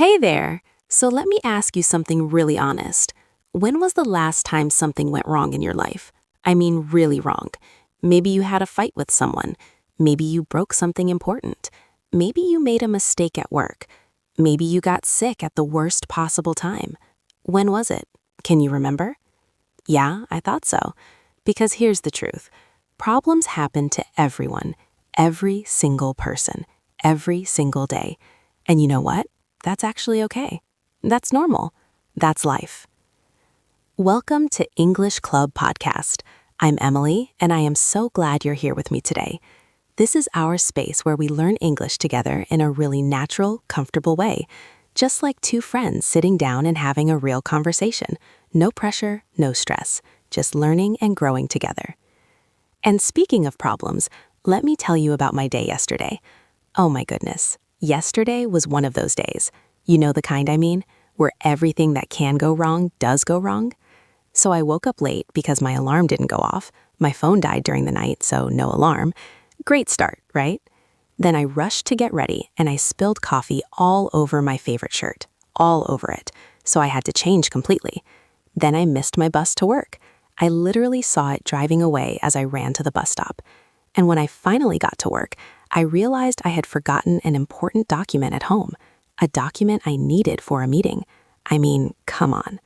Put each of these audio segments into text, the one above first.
Hey there! So let me ask you something really honest. When was the last time something went wrong in your life? I mean, really wrong. Maybe you had a fight with someone. Maybe you broke something important. Maybe you made a mistake at work. Maybe you got sick at the worst possible time. When was it? Can you remember? Yeah, I thought so. Because here's the truth. Problems happen to everyone, every single person, every single day. And you know what? That's actually okay. That's normal. That's life. Welcome to English Club Podcast. I'm Emily, and I am so glad you're here with me today. This is our space where we learn English together in a really natural, comfortable way, just like two friends sitting down and having a real conversation. No pressure, no stress, just learning and growing together. And speaking of problems, let me tell you about my day yesterday. Oh my goodness. Yesterday was one of those days. You know the kind I mean, where everything that can go wrong does go wrong. So I woke up late because my alarm didn't go off. My phone died during the night, so no alarm. Great start, right? Then I rushed to get ready and I spilled coffee all over my favorite shirt, all over it. So I had to change completely. Then I missed my bus to work. I literally saw it driving away as I ran to the bus stop. And when I finally got to work, I realized I had forgotten an important document at home, a document I needed for a meeting. I mean, come on.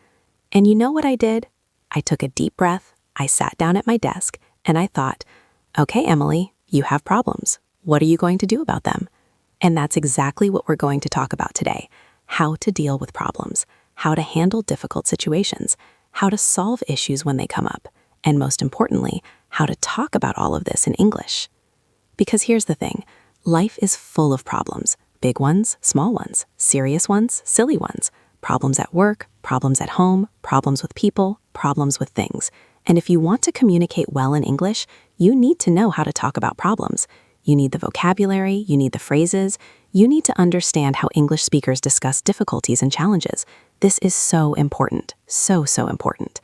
And you know what I did? I took a deep breath, I sat down at my desk, and I thought, okay, Emily, you have problems. What are you going to do about them? And that's exactly what we're going to talk about today. How to deal with problems, how to handle difficult situations, how to solve issues when they come up, and most importantly, how to talk about all of this in English. Because here's the thing, life is full of problems, big ones, small ones, serious ones, silly ones, problems at work, problems at home, problems with people, problems with things. And if you want to communicate well in English, you need to know how to talk about problems. You need the vocabulary, you need the phrases, you need to understand how English speakers discuss difficulties and challenges. This is so important, so important.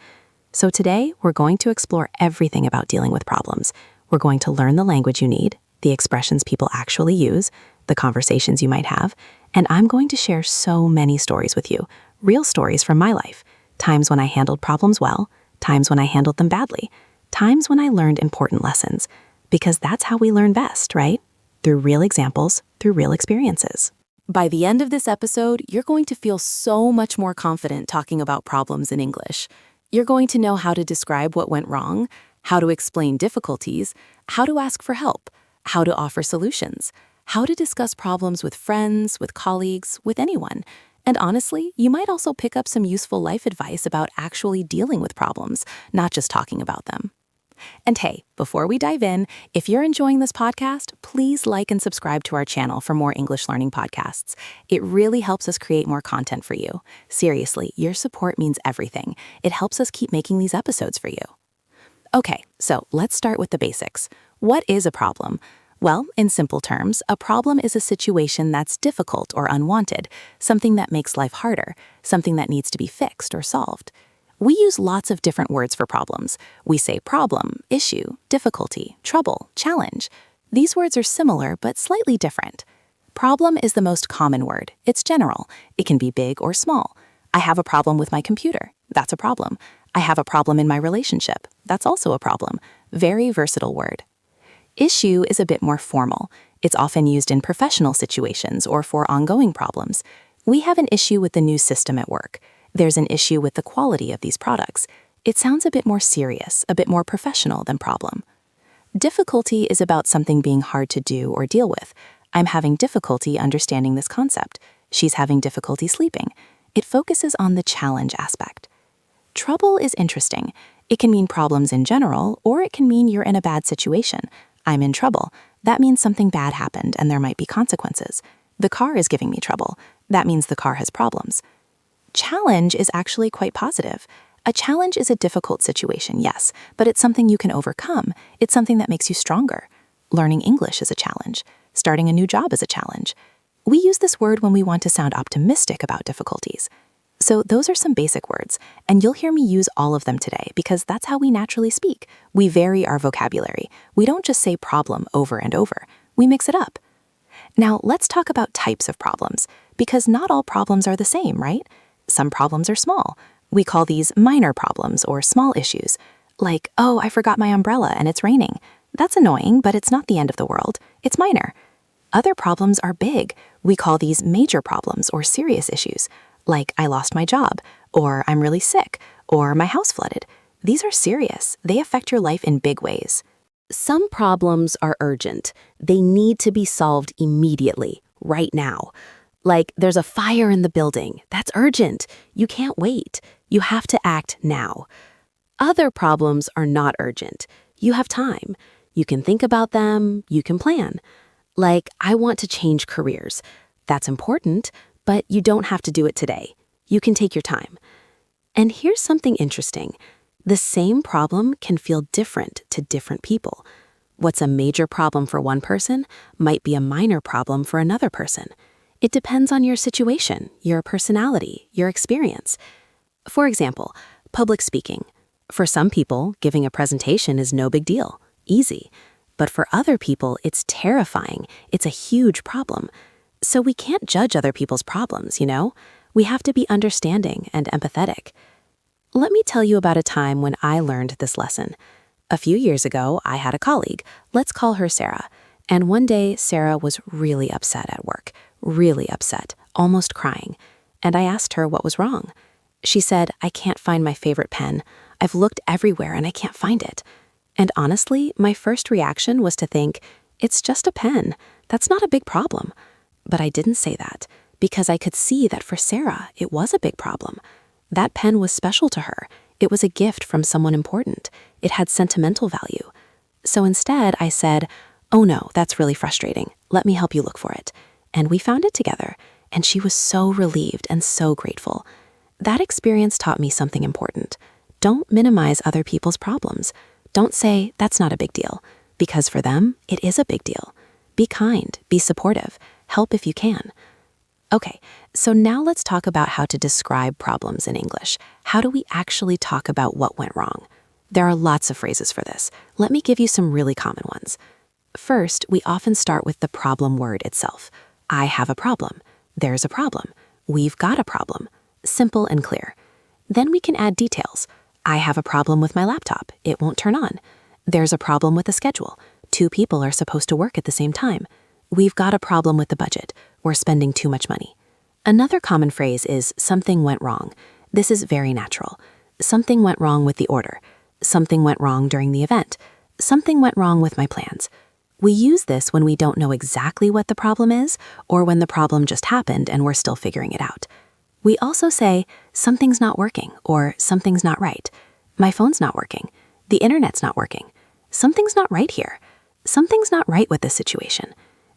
So today, we're going to explore everything about dealing with problems. We're going to learn the language you need, the expressions people actually use, the conversations you might have, and I'm going to share so many stories with you, real stories from my life, times when I handled problems well, times when I handled them badly, times when I learned important lessons, because that's how we learn best, right? Through real examples, through real experiences. By the end of this episode, you're going to feel so much more confident talking about problems in English. You're going to know how to describe what went wrong, how to explain difficulties, how to ask for help, how to offer solutions, how to discuss problems with friends, with colleagues, with anyone. And honestly, you might also pick up some useful life advice about actually dealing with problems, not just talking about them. And hey, before we dive in, if you're enjoying this podcast, please like and subscribe to our channel for more English learning podcasts. It really helps us create more content for you. Seriously, your support means everything. It helps us keep making these episodes for you. Okay, so let's start with the basics. What is a problem? Well, in simple terms, a problem is a situation that's difficult or unwanted, something that makes life harder, something that needs to be fixed or solved. We use lots of different words for problems. We say problem, issue, difficulty, trouble, challenge. These words are similar but slightly different. Problem is the most common word. It's general. It can be big or small. I have a problem with my computer. That's a problem. I have a problem in my relationship. That's also a problem. Very versatile word. Issue is a bit more formal. It's often used in professional situations or for ongoing problems. We have an issue with the new system at work. There's an issue with the quality of these products. It sounds a bit more serious, a bit more professional than problem. Difficulty is about something being hard to do or deal with. I'm having difficulty understanding this concept. She's having difficulty sleeping. It focuses on the challenge aspect. Trouble is interesting. It can mean problems in general, or it can mean you're in a bad situation. I'm in trouble. That means something bad happened and there might be consequences. The car is giving me trouble. That means the car has problems. Challenge is actually quite positive. A challenge is a difficult situation, yes, but it's something you can overcome. It's something that makes you stronger. Learning English is a challenge. Starting a new job is a challenge. We use this word when we want to sound optimistic about difficulties. So those are some basic words, and you'll hear me use all of them today because that's how we naturally speak. We vary our vocabulary. We don't just say problem over and over. We mix it up. Now, let's talk about types of problems, because not all problems are the same, right? Some problems are small. We call these minor problems or small issues. Like, oh, I forgot my umbrella and it's raining. That's annoying, but it's not the end of the world. It's minor. Other problems are big. We call these major problems or serious issues. Like, I lost my job, or I'm really sick, or my house flooded. These are serious. They affect your life in big ways. Some problems are urgent. They need to be solved immediately, right now. Like, there's a fire in the building. That's urgent. You can't wait. You have to act now. Other problems are not urgent. You have time. You can think about them. You can plan. Like, I want to change careers. That's important, but you don't have to do it today. You can take your time. And here's something interesting. The same problem can feel different to different people. What's a major problem for one person might be a minor problem for another person. It depends on your situation, your personality, your experience. For example, public speaking. For some people, giving a presentation is no big deal, easy. But for other people, it's terrifying. It's a huge problem. So we can't judge other people's problems, you know? We have to be understanding and empathetic. Let me tell you about a time when I learned this lesson. A few years ago, I had a colleague. Let's call her Sarah. And one day, Sarah was really upset at work. Really upset, almost crying. And I asked her what was wrong. She said, I can't find my favorite pen. I've looked everywhere and I can't find it. And honestly, my first reaction was to think, it's just a pen. That's not a big problem. But I didn't say that because I could see that for Sarah, it was a big problem. That pen was special to her. It was a gift from someone important. It had sentimental value. So instead, I said, oh no, that's really frustrating. Let me help you look for it. And we found it together, and she was so relieved and so grateful. That experience taught me something important. Don't minimize other people's problems. Don't say, that's not a big deal, because for them, it is a big deal. Be kind, be supportive, help if you can. Okay, so now let's talk about how to describe problems in English. How do we actually talk about what went wrong? There are lots of phrases for this. Let me give you some really common ones. First, we often start with the problem word itself. I have a problem. There's a problem. We've got a problem. Simple and clear. Then we can add details. I have a problem with my laptop. It won't turn on. There's a problem with the schedule. 2 people are supposed to work at the same time. We've got a problem with the budget. We're spending too much money. Another common phrase is something went wrong. This is very natural. Something went wrong with the order. Something went wrong during the event. Something went wrong with my plans. We use this when we don't know exactly what the problem is or when the problem just happened and we're still figuring it out. We also say, something's not working or something's not right. My phone's not working. The internet's not working. Something's not right here. Something's not right with this situation.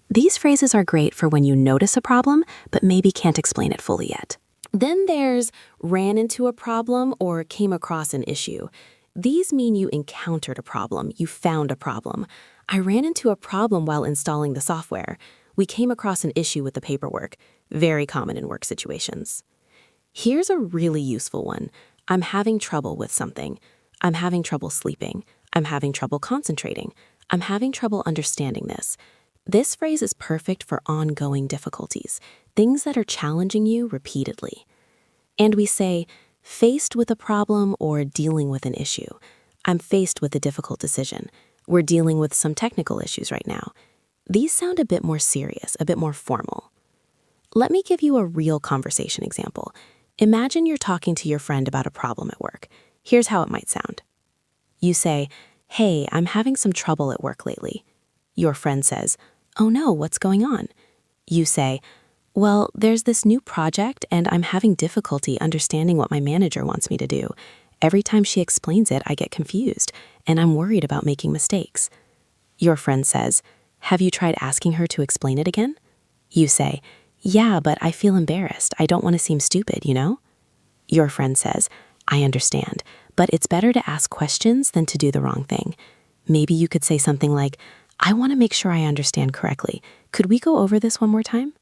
These phrases are great for when you notice a problem but maybe can't explain it fully yet. Then there's ran into a problem or came across an issue. These mean you encountered a problem, you found a problem. I ran into a problem while installing the software. We came across an issue with the paperwork. Very common in work situations. Here's a really useful one. I'm having trouble with something. I'm having trouble sleeping. I'm having trouble concentrating. I'm having trouble understanding this. This phrase is perfect for ongoing difficulties, things that are challenging you repeatedly. And we say, faced with a problem or dealing with an issue. I'm faced with a difficult decision. We're dealing with some technical issues right now. These sound a bit more serious, a bit more formal. Let me give you a real conversation example. Imagine you're talking to your friend about a problem at work. Here's how it might sound. You say, hey, I'm having some trouble at work lately. Your friend says, oh no, what's going on? You say, well, there's this new project and I'm having difficulty understanding what my manager wants me to do. Every time she explains it, I get confused, and I'm worried about making mistakes. Your friend says, have you tried asking her to explain it again? You say, yeah, but I feel embarrassed. I don't want to seem stupid, you know? Your friend says, I understand, but it's better to ask questions than to do the wrong thing. Maybe you could say something like, I want to make sure I understand correctly. Could we go over this one more time?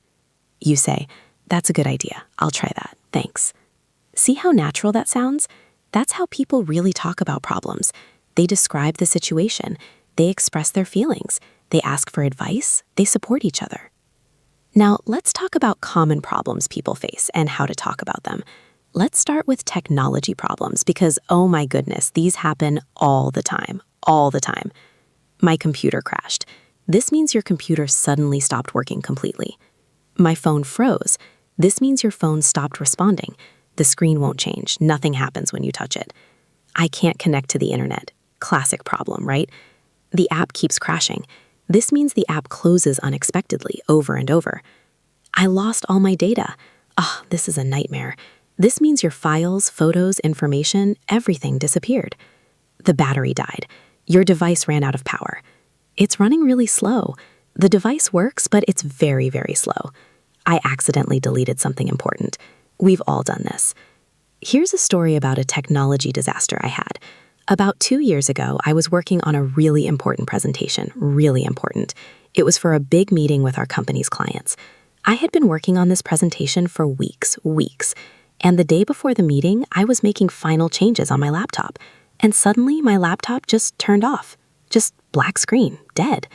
You say, that's a good idea. I'll try that. Thanks. See how natural that sounds? That's how people really talk about problems. They describe the situation. They express their feelings. They ask for advice. They support each other. Now, let's talk about common problems people face and how to talk about them. Let's start with technology problems because, oh my goodness, these happen all the time, all the time. My computer crashed. This means your computer suddenly stopped working completely. My phone froze. This means your phone stopped responding. The screen won't change. Nothing happens when you touch it. I can't connect to the internet. Classic problem, right? The app keeps crashing. This means the app closes unexpectedly over and over. I lost all my data. Ah, this is a nightmare. This means your files, photos, information, everything disappeared. The battery died. Your device ran out of power. It's running really slow. The device works, but it's very, very slow. I accidentally deleted something important. We've all done this. Here's a story about a technology disaster I had. About 2 years ago, I was working on a really important presentation, really important. It was for a big meeting with our company's clients. I had been working on this presentation for weeks, and the day before the meeting, I was making final changes on my laptop, and suddenly my laptop just turned off. Just black screen, dead.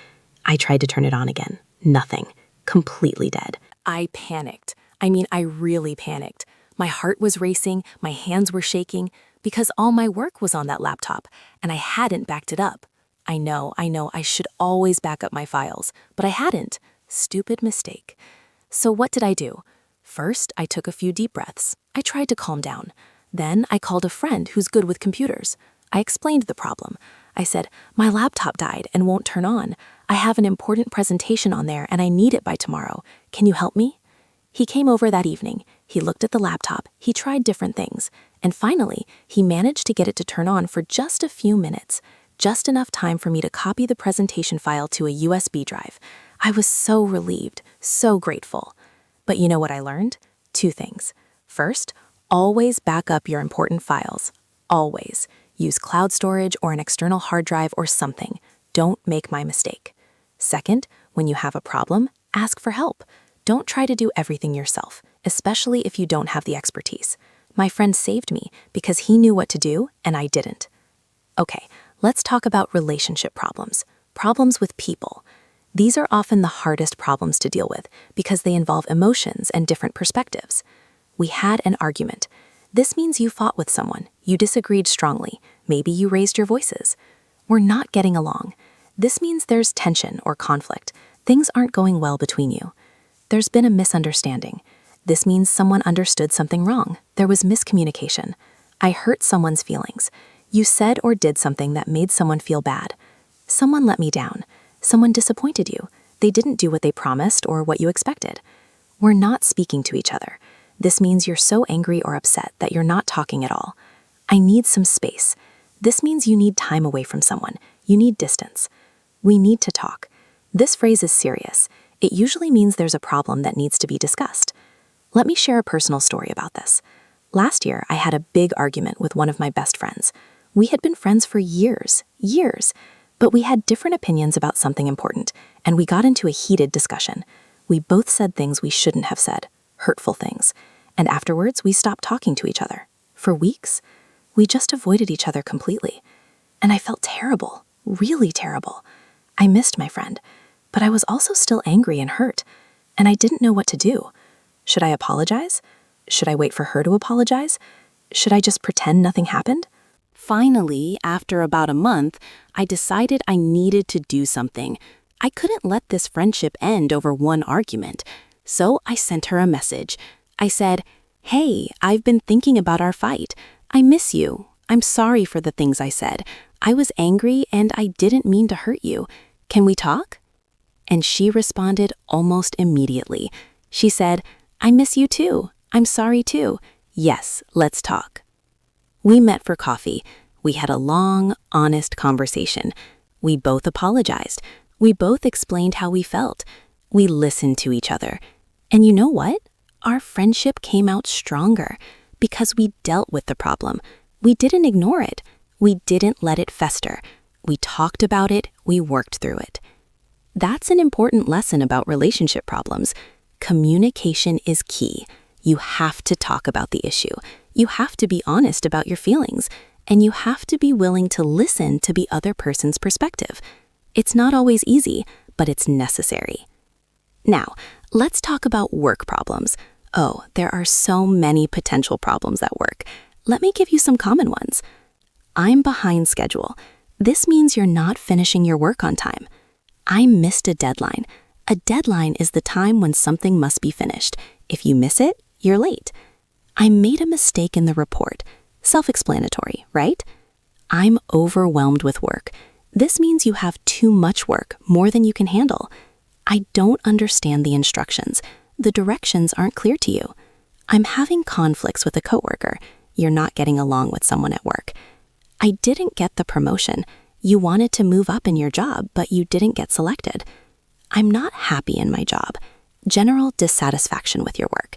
I tried to turn it on again. Nothing. Completely dead. I panicked. I really panicked. My heart was racing, my hands were shaking, because all my work was on that laptop, and I hadn't backed it up. I know, I should always back up my files, but I hadn't. Stupid mistake. So what did I do? First, I took a few deep breaths. I tried to calm down. Then I called a friend who's good with computers. I explained the problem. I said, my laptop died and won't turn on. I have an important presentation on there and I need it by tomorrow. Can you help me? He came over that evening. He looked at the laptop. He tried different things. And finally, he managed to get it to turn on for just a few minutes. Just enough time for me to copy the presentation file to a USB drive. I was so relieved, so grateful. But you know what I learned? 2 things. First, always back up your important files. Always. Use cloud storage or an external hard drive or something. Don't make my mistake. Second, when you have a problem, ask for help. Don't try to do everything yourself, especially if you don't have the expertise. My friend saved me because he knew what to do and I didn't. Okay, let's talk about relationship problems. Problems with people. These are often the hardest problems to deal with because they involve emotions and different perspectives. We had an argument. This means you fought with someone, you disagreed strongly, maybe you raised your voices. We're not getting along. This means there's tension or conflict. Things aren't going well between you. There's been a misunderstanding. This means someone understood something wrong. There was miscommunication. I hurt someone's feelings. You said or did something that made someone feel bad. Someone let me down. Someone disappointed you. They didn't do what they promised or what you expected. We're not speaking to each other. This means you're so angry or upset that you're not talking at all. I need some space. This means you need time away from someone. You need distance. We need to talk. This phrase is serious. It usually means there's a problem that needs to be discussed. Let me share a personal story about this. Last year, I had a big argument with one of my best friends. We had been friends for years, but we had different opinions about something important, and we got into a heated discussion. We both said things we shouldn't have said, hurtful things, and afterwards we stopped talking to each other. For weeks, we just avoided each other completely. And I felt terrible, really terrible. I missed my friend, but I was also still angry and hurt, and I didn't know what to do. Should I apologize? Should I wait for her to apologize? Should I just pretend nothing happened? Finally, after about a month, I decided I needed to do something. I couldn't let this friendship end over one argument. So I sent her a message. I said, "Hey, I've been thinking about our fight. I miss you. I'm sorry for the things I said. I was angry and I didn't mean to hurt you. Can we talk?" And she responded almost immediately. She said, "I miss you too. I'm sorry too. Yes, let's talk." We met for coffee. We had a long, honest conversation. We both apologized. We both explained how we felt. We listened to each other. And you know what? Our friendship came out stronger because we dealt with the problem. We didn't ignore it. We didn't let it fester. We talked about it. We worked through it. That's an important lesson about relationship problems. Communication is key. You have to talk about the issue. You have to be honest about your feelings, and you have to be willing to listen to the other person's perspective. It's not always easy, but it's necessary. Now, let's talk about work problems. Oh, there are so many potential problems at work. Let me give you some common ones. I'm behind schedule. This means you're not finishing your work on time. I missed a deadline. A deadline is the time when something must be finished. If you miss it, you're late. I made a mistake in the report. Self-explanatory, right? I'm overwhelmed with work. This means you have too much work, more than you can handle. I don't understand the instructions. The directions aren't clear to you. I'm having conflicts with a coworker. You're not getting along with someone at work. I didn't get the promotion. You wanted to move up in your job, but you didn't get selected. I'm not happy in my job. General dissatisfaction with your work.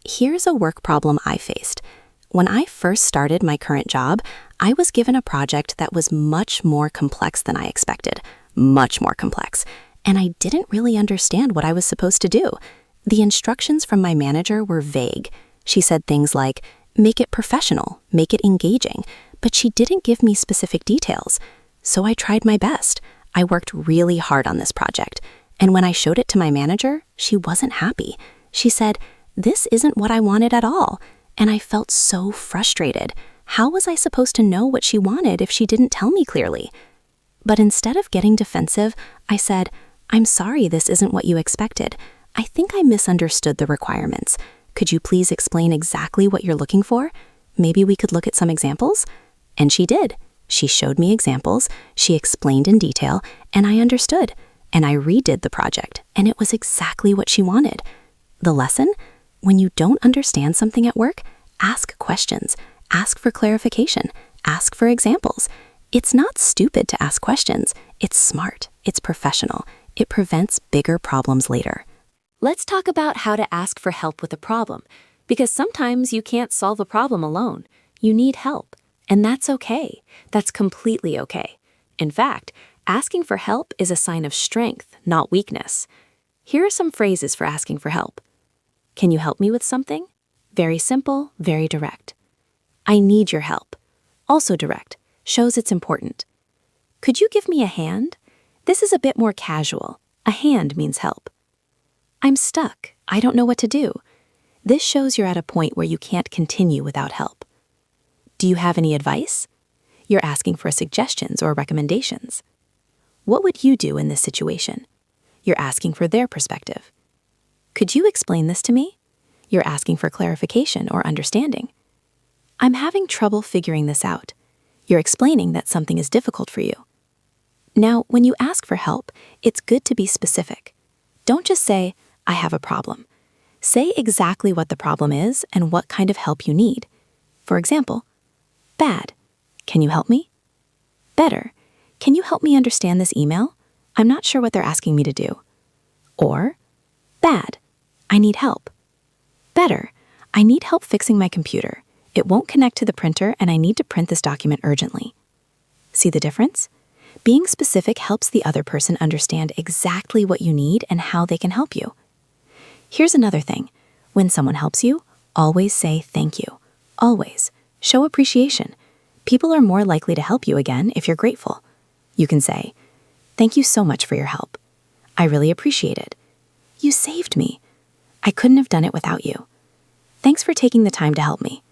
Here's a work problem I faced. When I first started my current job, I was given a project that was much more complex than I expected. Much more complex. And I didn't really understand what I was supposed to do. The instructions from my manager were vague. She said things like, make it professional, make it engaging, but she didn't give me specific details. So I tried my best. I worked really hard on this project. And when I showed it to my manager, she wasn't happy. She said, this isn't what I wanted at all. And I felt so frustrated. How was I supposed to know what she wanted if she didn't tell me clearly? But instead of getting defensive, I said, I'm sorry this isn't what you expected. I think I misunderstood the requirements. Could you please explain exactly what you're looking for? Maybe we could look at some examples? And she did. She showed me examples, she explained in detail, and I understood. And I redid the project, and it was exactly what she wanted. The lesson? When you don't understand something at work, ask questions, ask for clarification, ask for examples. It's not stupid to ask questions. It's smart. It's professional. It prevents bigger problems later. Let's talk about how to ask for help with a problem, because sometimes you can't solve a problem alone. You need help, and that's okay. That's completely okay. In fact, asking for help is a sign of strength, not weakness. Here are some phrases for asking for help. Can you help me with something? Very simple, very direct. I need your help. Also direct, shows it's important. Could you give me a hand? This is a bit more casual. A hand means help. I'm stuck. I don't know what to do. This shows you're at a point where you can't continue without help. Do you have any advice? You're asking for suggestions or recommendations. What would you do in this situation? You're asking for their perspective. Could you explain this to me? You're asking for clarification or understanding. I'm having trouble figuring this out. You're explaining that something is difficult for you. Now, when you ask for help, it's good to be specific. Don't just say, I have a problem. Say exactly what the problem is and what kind of help you need. For example, bad. Can you help me? Better. Can you help me understand this email? I'm not sure what they're asking me to do. Or, bad. I need help. Better. I need help fixing my computer. It won't connect to the printer and I need to print this document urgently. See the difference? Being specific helps the other person understand exactly what you need and how they can help you. Here's another thing. When someone helps you, always say thank you. Always. Show appreciation. People are more likely to help you again if you're grateful. You can say, thank you so much for your help. I really appreciate it. You saved me. I couldn't have done it without you. Thanks for taking the time to help me.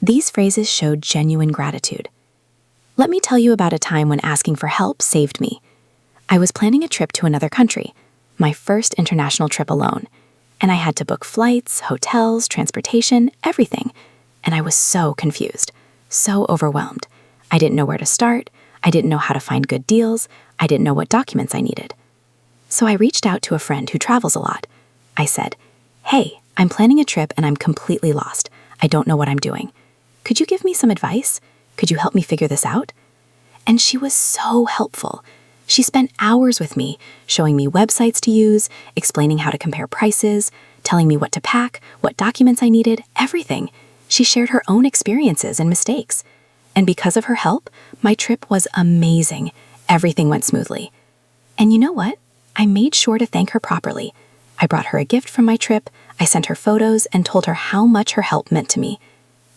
These phrases showed genuine gratitude. Let me tell you about a time when asking for help saved me. I was planning a trip to another country, my first international trip alone, and I had to book flights, hotels, transportation, everything. And I was so confused, so overwhelmed. I didn't know where to start. I didn't know how to find good deals. I didn't know what documents I needed. So I reached out to a friend who travels a lot. I said, hey, I'm planning a trip and I'm completely lost. I don't know what I'm doing. Could you give me some advice? Could you help me figure this out? And she was so helpful. She spent hours with me, showing me websites to use, explaining how to compare prices, telling me what to pack, what documents I needed, everything. She shared her own experiences and mistakes. And because of her help, my trip was amazing. Everything went smoothly. And you know what? I made sure to thank her properly. I brought her a gift from my trip, I sent her photos, and told her how much her help meant to me.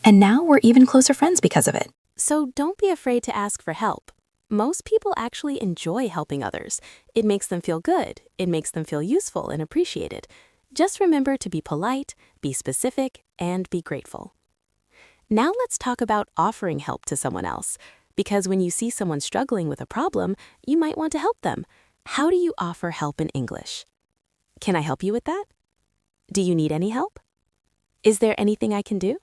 And now we're even closer friends because of it. So don't be afraid to ask for help. Most people actually enjoy helping others. It makes them feel good. It makes them feel useful and appreciated. Just remember to be polite, be specific, and be grateful. Now let's talk about offering help to someone else. Because when you see someone struggling with a problem, you might want to help them. How do you offer help in English? Can I help you with that? Do you need any help? Is there anything I can do?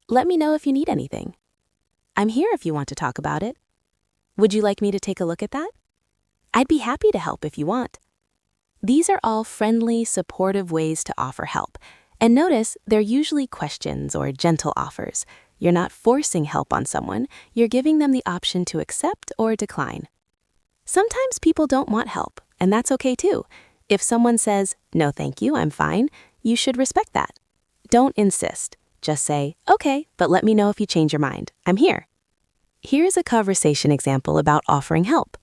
Let me know if you need anything. I'm here if you want to talk about it. Would you like me to take a look at that? I'd be happy to help if you want. These are all friendly, supportive ways to offer help. And notice, they're usually questions or gentle offers. You're not forcing help on someone, you're giving them the option to accept or decline. Sometimes people don't want help, and that's okay too. If someone says, "No thank you, I'm fine," you should respect that. Don't insist. Just say, "Okay, but let me know if you change your mind. I'm here." Here's a conversation example about offering help.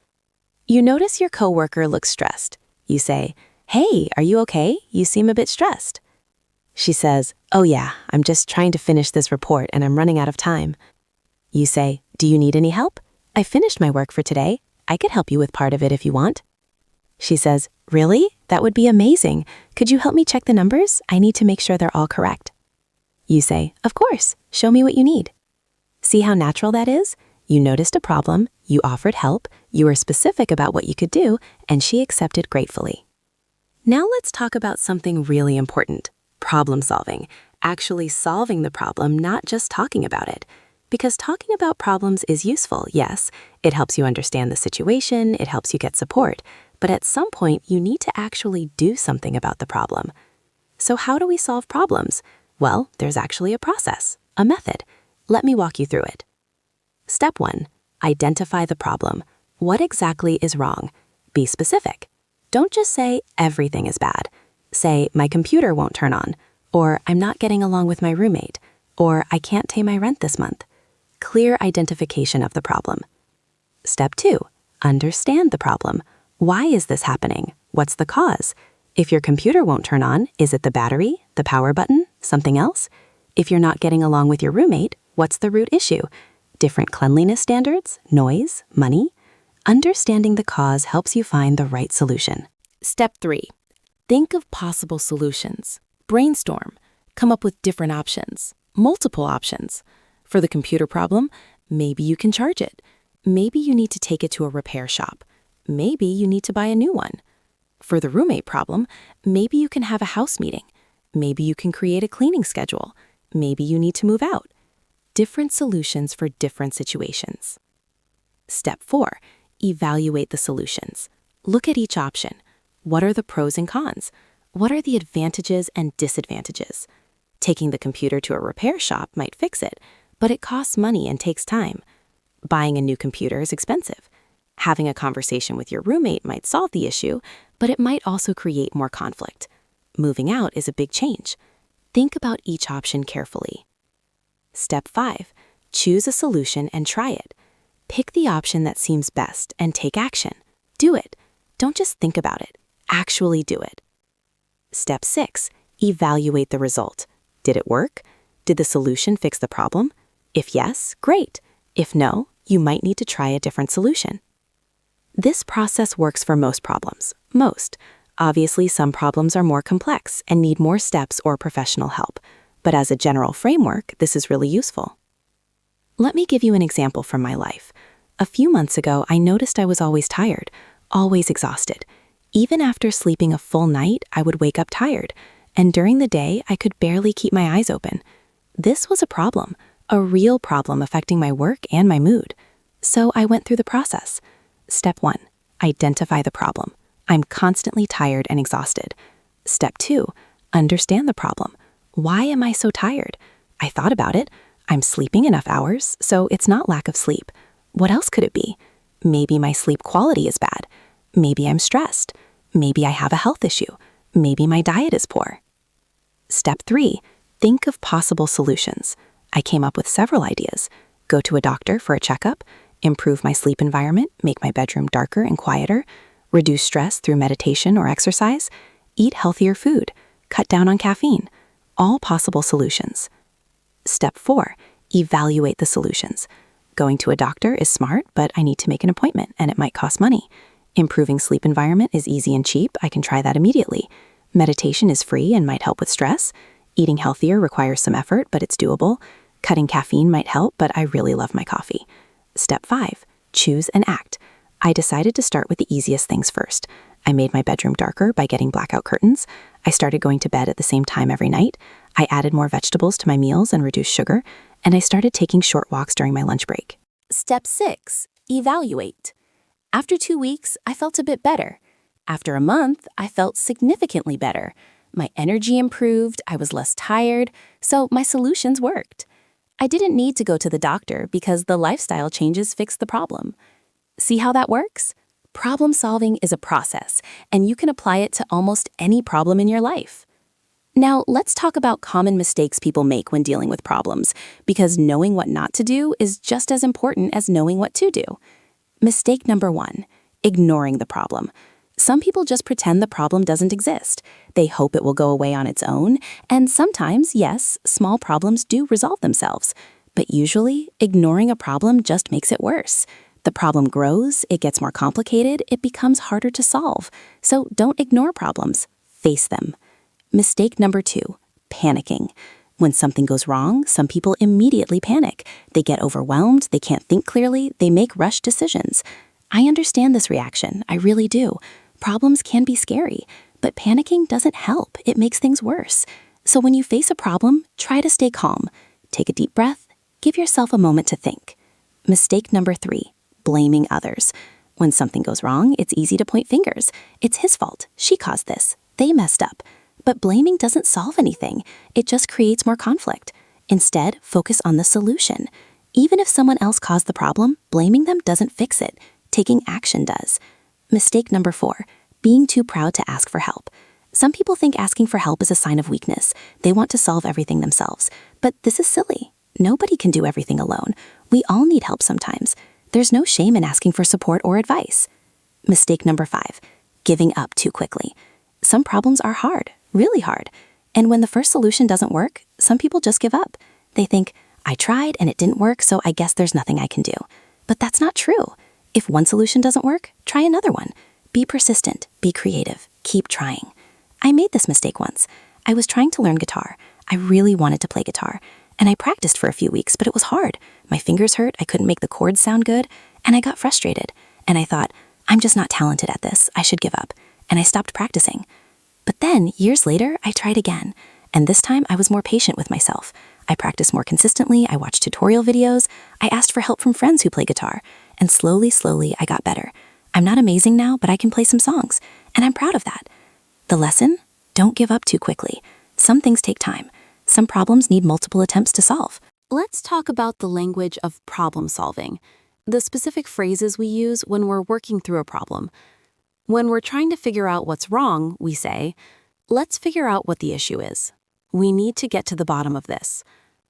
You notice your coworker looks stressed. You say, "Hey, are you okay? You seem a bit stressed." She says, "Oh yeah, I'm just trying to finish this report and I'm running out of time." You say, "Do you need any help? I finished my work for today. I could help you with part of it if you want." She says, "Really? That would be amazing. Could you help me check the numbers? I need to make sure they're all correct." You say, "Of course. Show me what you need." See how natural that is? You noticed a problem, you offered help, you were specific about what you could do, and she accepted gratefully. Now let's talk about something really important. Problem solving, actually solving the problem, not just talking about it. Because talking about problems is useful, yes. It helps you understand the situation, it helps you get support. But at some point, you need to actually do something about the problem. So how do we solve problems? Well, there's actually a process, a method. Let me walk you through it. Step 1, identify the problem. What exactly is wrong? Be specific. Don't just say everything is bad. Say, my computer won't turn on, or I'm not getting along with my roommate, or I can't pay my rent this month. Clear identification of the problem. Step 2, understand the problem. Why is this happening? What's the cause? If your computer won't turn on, is it the battery, the power button, something else? If you're not getting along with your roommate, what's the root issue? Different cleanliness standards, noise, money? Understanding the cause helps you find the right solution. Step 3, think of possible solutions. Brainstorm. Come up with different options, multiple options. For the computer problem, maybe you can charge it. Maybe you need to take it to a repair shop. Maybe you need to buy a new one. For the roommate problem, maybe you can have a house meeting. Maybe you can create a cleaning schedule. Maybe you need to move out. Different solutions for different situations. Step 4, evaluate the solutions. Look at each option. What are the pros and cons? What are the advantages and disadvantages? Taking the computer to a repair shop might fix it, but it costs money and takes time. Buying a new computer is expensive. Having a conversation with your roommate might solve the issue, but it might also create more conflict. Moving out is a big change. Think about each option carefully. Step 5, choose a solution and try it. Pick the option that seems best and take action. Do it. Don't just think about it. Actually do it. Step 6, evaluate the result. Did it work? Did the solution fix the problem? If yes, great. If no, you might need to try a different solution. This process works for most problems. Most. Obviously, some problems are more complex and need more steps or professional help. But as a general framework, this is really useful. Let me give you an example from my life. A few months ago, I noticed I was always tired, always exhausted. Even after sleeping a full night, I would wake up tired, and during the day, I could barely keep my eyes open. This was a problem, a real problem affecting my work and my mood. So I went through the process. Step 1, identify the problem. I'm constantly tired and exhausted. Step 2, understand the problem. Why am I so tired? I thought about it. I'm sleeping enough hours, so it's not lack of sleep. What else could it be? Maybe my sleep quality is bad. Maybe I'm stressed. Maybe I have a health issue. Maybe my diet is poor. Step 3, think of possible solutions. I came up with several ideas. Go to a doctor for a checkup, improve my sleep environment, make my bedroom darker and quieter, reduce stress through meditation or exercise, eat healthier food, cut down on caffeine. All possible solutions. Step 4, evaluate the solutions. Going to a doctor is smart, but I need to make an appointment and it might cost money. Improving sleep environment is easy and cheap. I can try that immediately. Meditation is free and might help with stress. Eating healthier requires some effort, but it's doable. Cutting caffeine might help, but I really love my coffee. Step 5. Choose and act. I decided to start with the easiest things first. I made my bedroom darker by getting blackout curtains. I started going to bed at the same time every night. I added more vegetables to my meals and reduced sugar. And I started taking short walks during my lunch break. Step 6. Evaluate. After 2 weeks, I felt a bit better. After a month, I felt significantly better. My energy improved, I was less tired, so my solutions worked. I didn't need to go to the doctor because the lifestyle changes fixed the problem. See how that works? Problem solving is a process, and you can apply it to almost any problem in your life. Now, let's talk about common mistakes people make when dealing with problems, because knowing what not to do is just as important as knowing what to do. Mistake number 1, ignoring the problem. Some people just pretend the problem doesn't exist. They hope it will go away on its own, and sometimes, yes, small problems do resolve themselves. But usually, ignoring a problem just makes it worse. The problem grows, it gets more complicated, it becomes harder to solve. So don't ignore problems, face them. Mistake number 2, panicking. When something goes wrong, some people immediately panic. They get overwhelmed, they can't think clearly, they make rushed decisions. I understand this reaction, I really do. Problems can be scary, but panicking doesn't help, it makes things worse. So when you face a problem, try to stay calm. Take a deep breath, give yourself a moment to think. Mistake number 3, blaming others. When something goes wrong, it's easy to point fingers. It's his fault, she caused this, they messed up. But blaming doesn't solve anything. It just creates more conflict. Instead, focus on the solution. Even if someone else caused the problem, blaming them doesn't fix it. Taking action does. Mistake number 4, being too proud to ask for help. Some people think asking for help is a sign of weakness. They want to solve everything themselves. But this is silly. Nobody can do everything alone. We all need help sometimes. There's no shame in asking for support or advice. Mistake number 5, giving up too quickly. Some problems are hard. Really hard. And when the first solution doesn't work, some people just give up. They think, I tried and it didn't work, so I guess there's nothing I can do. But that's not true. If one solution doesn't work, try another one. Be persistent, be creative, keep trying. I made this mistake once. I was trying to learn guitar. I really wanted to play guitar. And I practiced for a few weeks, but it was hard. My fingers hurt, I couldn't make the chords sound good, and I got frustrated. And I thought, I'm just not talented at this, I should give up. And I stopped practicing. But then, years later, I tried again. And this time, I was more patient with myself. I practiced more consistently, I watched tutorial videos, I asked for help from friends who play guitar. And slowly, I got better. I'm not amazing now, but I can play some songs. And I'm proud of that. The lesson? Don't give up too quickly. Some things take time. Some problems need multiple attempts to solve. Let's talk about the language of problem solving. The specific phrases we use when we're working through a problem. When we're trying to figure out what's wrong, we say, let's figure out what the issue is. We need to get to the bottom of this.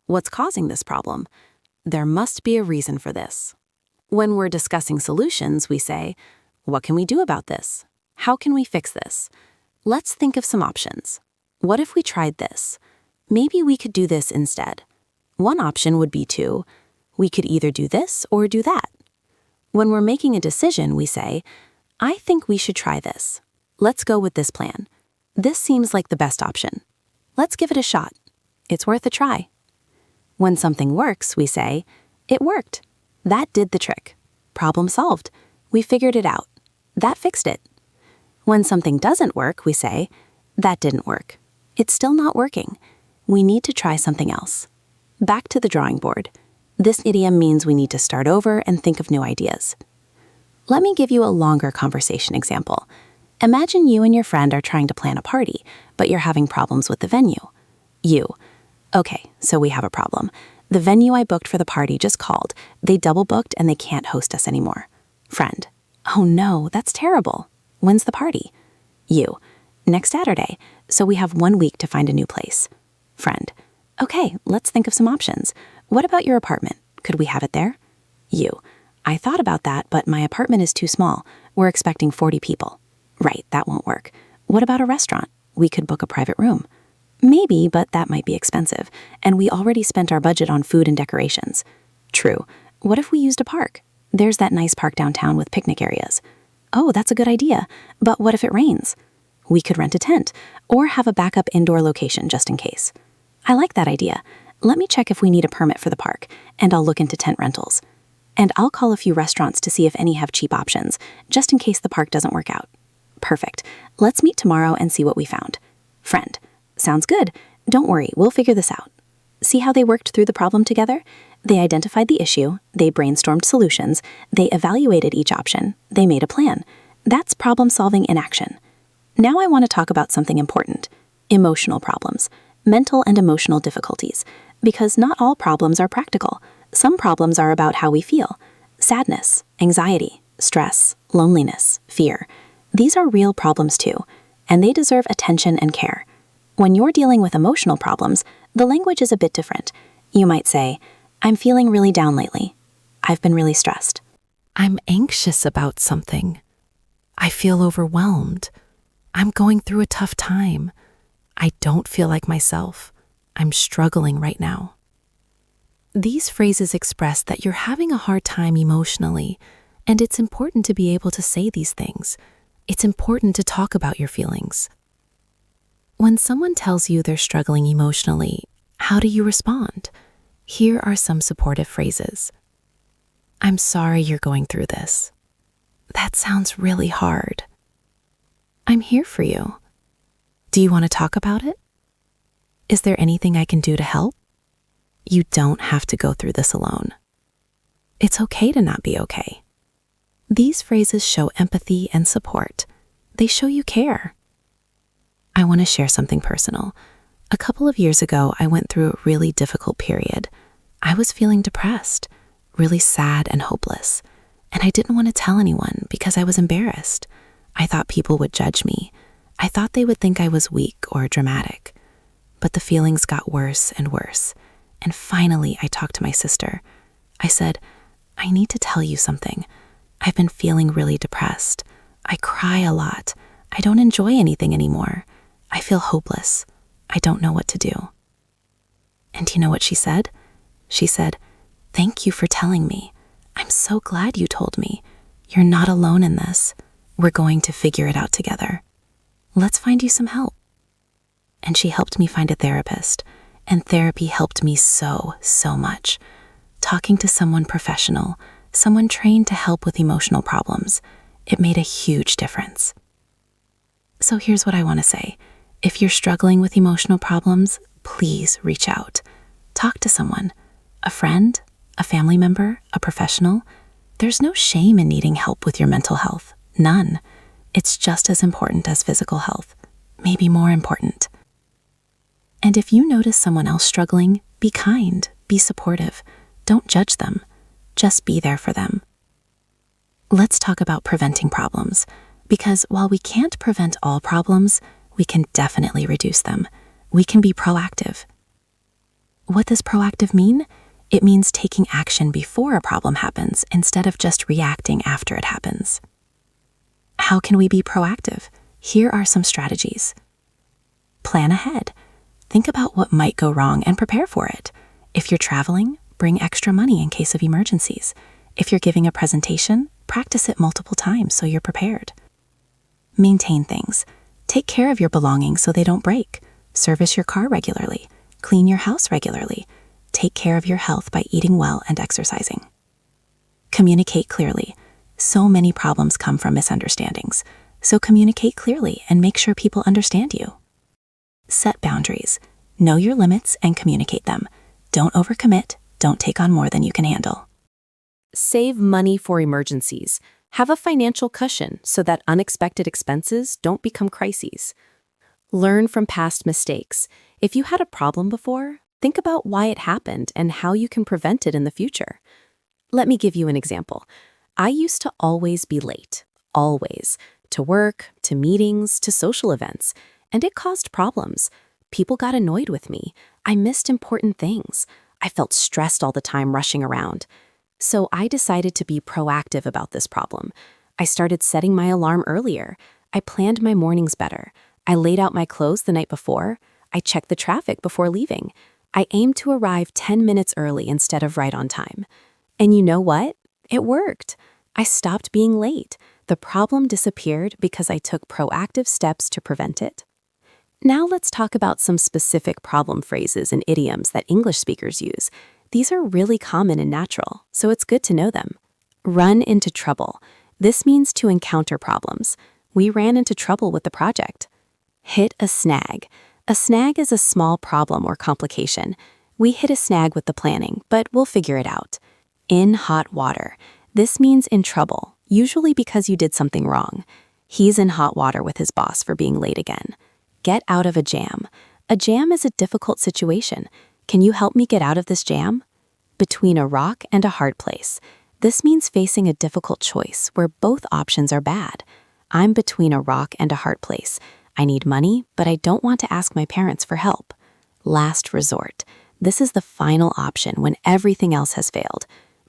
What's causing this problem? There must be a reason for this. When we're discussing solutions, we say, what can we do about this? How can we fix this? Let's think of some options. What if we tried this? Maybe we could do this instead. One option would be we could either do this or do that. When we're making a decision, we say, I think we should try this. Let's go with this plan. This seems like the best option. Let's give it a shot. It's worth a try. When something works, we say, it worked. That did the trick. Problem solved. We figured it out. That fixed it. When something doesn't work, we say, that didn't work. It's still not working. We need to try something else. Back to the drawing board. This idiom means we need to start over and think of new ideas. Let me give you a longer conversation example. Imagine you and your friend are trying to plan a party, but you're having problems with the venue. Okay, so we have a problem. The venue I booked for the party just called. They double booked and they can't host us anymore. Friend, oh no, that's terrible. When's the party? Next Saturday, so we have 1 week to find a new place. Friend, okay, let's think of some options. What about your apartment? Could we have it there? I thought about that, but my apartment is too small. We're expecting 40 people. Right, that won't work. What about a restaurant? We could book a private room. Maybe, but that might be expensive, and we already spent our budget on food and decorations. True. What if we used a park? There's that nice park downtown with picnic areas. Oh, that's a good idea. But what if it rains? We could rent a tent or have a backup indoor location just in case. I like that idea. Let me check if we need a permit for the park, and I'll look into tent rentals. And I'll call a few restaurants to see if any have cheap options, just in case the park doesn't work out. Perfect. Let's meet tomorrow and see what we found. Friend. Sounds good. Don't worry, we'll figure this out. See how they worked through the problem together? They identified the issue, they brainstormed solutions, they evaluated each option, they made a plan. That's problem solving in action. Now I want to talk about something important: emotional problems, mental and emotional difficulties, because not all problems are practical. Some problems are about how we feel: sadness, anxiety, stress, loneliness, fear. These are real problems too, and they deserve attention and care. When you're dealing with emotional problems, the language is a bit different. You might say, "I'm feeling really down lately. I've been really stressed." I'm anxious about something. I feel overwhelmed. I'm going through a tough time. I don't feel like myself. I'm struggling right now. These phrases express that you're having a hard time emotionally, and it's important to be able to say these things. It's important to talk about your feelings. When someone tells you they're struggling emotionally, how do you respond? Here are some supportive phrases. I'm sorry you're going through this. That sounds really hard. I'm here for you. Do you want to talk about it? Is there anything I can do to help? You don't have to go through this alone. It's okay to not be okay. These phrases show empathy and support. They show you care. I want to share something personal. A couple of years ago, I went through a really difficult period. I was feeling depressed, really sad and hopeless, and I didn't want to tell anyone because I was embarrassed. I thought people would judge me. I thought they would think I was weak or dramatic. But the feelings got worse and worse, and finally I talked to my sister. I said, "I need to tell you something. I've been feeling really depressed. I cry a lot. I don't enjoy anything anymore. I feel hopeless. I don't know what to do." And do you know what she said? She said, "Thank you for telling me. I'm so glad you told me. You're not alone in this. We're going to figure it out together. Let's find you some help." And she helped me find a therapist, and therapy helped me so much. Talking to someone professional, someone trained to help with emotional problems, it made a huge difference. So here's what I want to say. If you're struggling with emotional problems, please reach out. Talk to someone, a friend, a family member, a professional. There's no shame in needing help with your mental health. None. It's just as important as physical health, maybe more important. And if you notice someone else struggling, be kind, be supportive. Don't judge them. Just be there for them. Let's talk about preventing problems, because while we can't prevent all problems, we can definitely reduce them. We can be proactive. What does proactive mean? It means taking action before a problem happens instead of just reacting after it happens. How can we be proactive? Here are some strategies. Plan ahead. Think about what might go wrong and prepare for it. If you're traveling, bring extra money in case of emergencies. If you're giving a presentation, practice it multiple times so you're prepared. Maintain things. Take care of your belongings so they don't break. Service your car regularly. Clean your house regularly. Take care of your health by eating well and exercising. Communicate clearly. So many problems come from misunderstandings. So communicate clearly and make sure people understand you. Set boundaries. Know your limits and communicate them. Don't overcommit. Don't take on more than you can handle. Save money for emergencies. Have a financial cushion so that unexpected expenses don't become crises. Learn from past mistakes. If you had a problem before, think about why it happened and how you can prevent it in the future. Let me give you an example. I used to always be late, always, to work, to meetings, to social events, and it caused problems. People got annoyed with me. I missed important things. I felt stressed all the time rushing around. So I decided to be proactive about this problem. I started setting my alarm earlier. I planned my mornings better. I laid out my clothes the night before. I checked the traffic before leaving. I aimed to arrive 10 minutes early instead of right on time. And you know what? It worked. I stopped being late. The problem disappeared because I took proactive steps to prevent it. Now let's talk about some specific problem phrases and idioms that English speakers use. These are really common and natural, so it's good to know them. Run into trouble. This means to encounter problems. We ran into trouble with the project. Hit a snag. A snag is a small problem or complication. We hit a snag with the planning, but we'll figure it out. In hot water. This means in trouble, usually because you did something wrong. He's in hot water with his boss for being late again. Get out of a jam. A jam is a difficult situation. Can you help me get out of this jam? Between a rock and a hard place. This means facing a difficult choice where both options are bad. I'm between a rock and a hard place. I need money, but I don't want to ask my parents for help. Last resort. This is the final option when everything else has failed.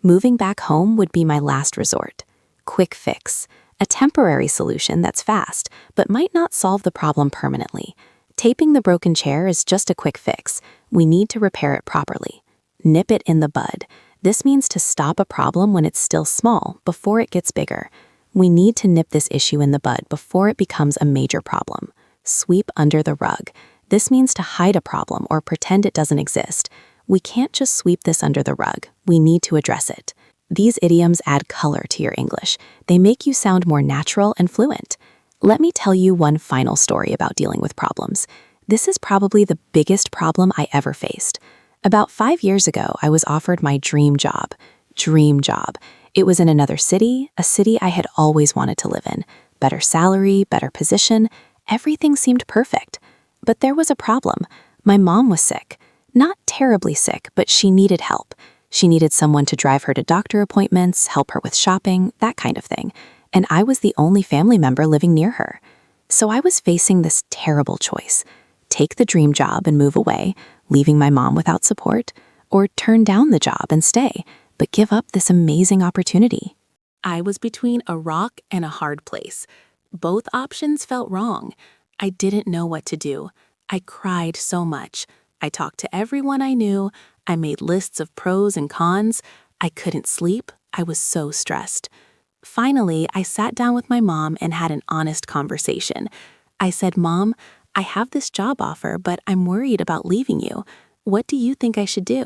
Moving back home would be my last resort. Quick fix. A temporary solution that's fast, but might not solve the problem permanently. Taping the broken chair is just a quick fix. We need to repair it properly. Nip it in the bud. This means to stop a problem when it's still small, before it gets bigger. We need to nip this issue in the bud before it becomes a major problem. Sweep under the rug. This means to hide a problem or pretend it doesn't exist. We can't just sweep this under the rug. We need to address it. These idioms add color to your English. They make you sound more natural and fluent. Let me tell you one final story about dealing with problems. This is probably the biggest problem I ever faced. About 5 years ago, I was offered my dream job. Dream job. It was in another city, a city I had always wanted to live in. Better salary, better position. Everything seemed perfect. But there was a problem. My mom was sick. Not terribly sick, but she needed help. She needed someone to drive her to doctor appointments, help her with shopping, that kind of thing. And I was the only family member living near her. So I was facing this terrible choice. Take the dream job and move away, leaving my mom without support, or turn down the job and stay, but give up this amazing opportunity. I was between a rock and a hard place. Both options felt wrong. I didn't know what to do. I cried so much. I talked to everyone I knew. I made lists of pros and cons. I couldn't sleep. I was so stressed. Finally, I sat down with my mom and had an honest conversation. I said, "Mom, I have this job offer, but I'm worried about leaving you. What do you think I should do?"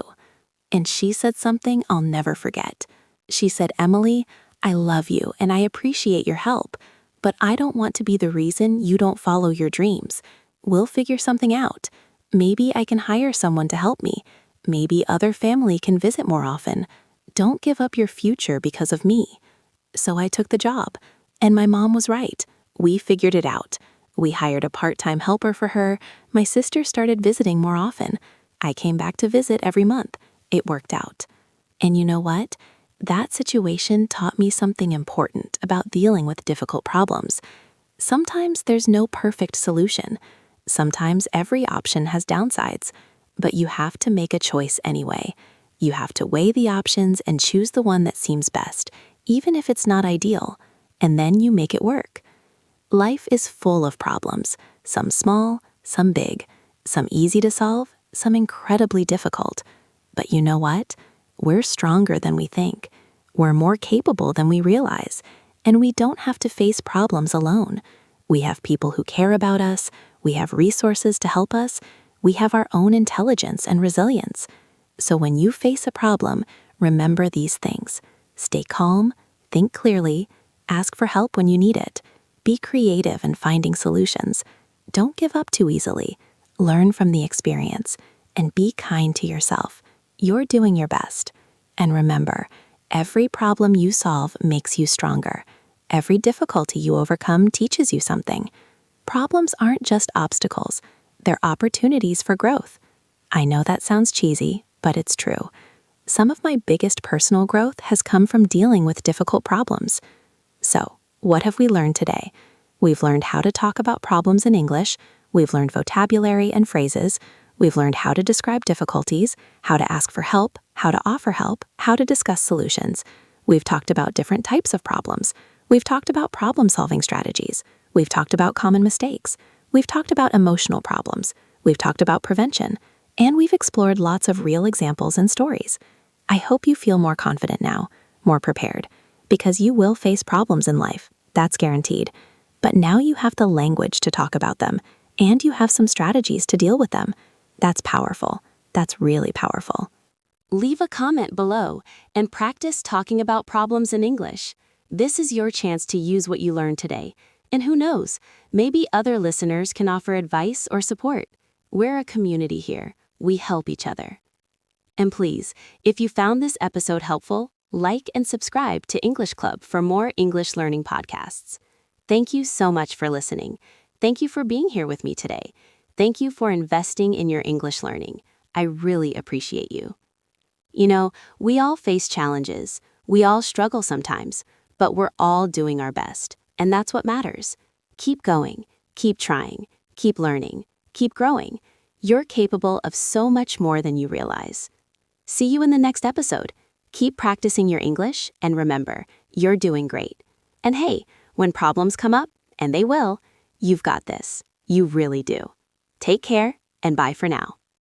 And she said something I'll never forget. She said, "Emily, I love you and I appreciate your help, but I don't want to be the reason you don't follow your dreams. We'll figure something out. Maybe I can hire someone to help me. Maybe other family can visit more often. Don't give up your future because of me." So I took the job, and my mom was right. We figured it out. We hired a part-time helper for her. My sister started visiting more often. I came back to visit every month. It worked out. And you know what? That situation taught me something important about dealing with difficult problems. Sometimes there's no perfect solution. Sometimes every option has downsides, but you have to make a choice anyway. You have to weigh the options and choose the one that seems best, even if it's not ideal, and then you make it work. Life is full of problems, some small, some big, some easy to solve, some incredibly difficult. But you know what? We're stronger than we think. We're more capable than we realize, and we don't have to face problems alone. We have people who care about us. We have resources to help us. We have our own intelligence and resilience. So when you face a problem, remember these things. Stay calm, think clearly, ask for help when you need it. Be creative in finding solutions. Don't give up too easily. Learn from the experience, and be kind to yourself. You're doing your best. And remember, every problem you solve makes you stronger. Every difficulty you overcome teaches you something. Problems aren't just obstacles. They're opportunities for growth. I know that sounds cheesy, but it's true. Some of my biggest personal growth has come from dealing with difficult problems. So, what have we learned today? We've learned how to talk about problems in English. We've learned vocabulary and phrases. We've learned how to describe difficulties, how to ask for help, how to offer help, how to discuss solutions. We've talked about different types of problems. We've talked about problem-solving strategies. We've talked about common mistakes. We've talked about emotional problems. We've talked about prevention. And we've explored lots of real examples and stories. I hope you feel more confident now, more prepared, because you will face problems in life. That's guaranteed. But now you have the language to talk about them, and you have some strategies to deal with them. That's powerful. That's really powerful. Leave a comment below and practice talking about problems in English. This is your chance to use what you learned today. And who knows, maybe other listeners can offer advice or support. We're a community here. We help each other. And please, if you found this episode helpful, like and subscribe to English Club for more English learning podcasts. Thank you so much for listening. Thank you for being here with me today. Thank you for investing in your English learning. I really appreciate you. You know, we all face challenges. We all struggle sometimes, but we're all doing our best, and that's what matters. Keep going, keep trying, keep learning, keep growing. You're capable of so much more than you realize. See you in the next episode. Keep practicing your English, and remember, you're doing great. And hey, when problems come up, and they will, you've got this. You really do. Take care, and bye for now.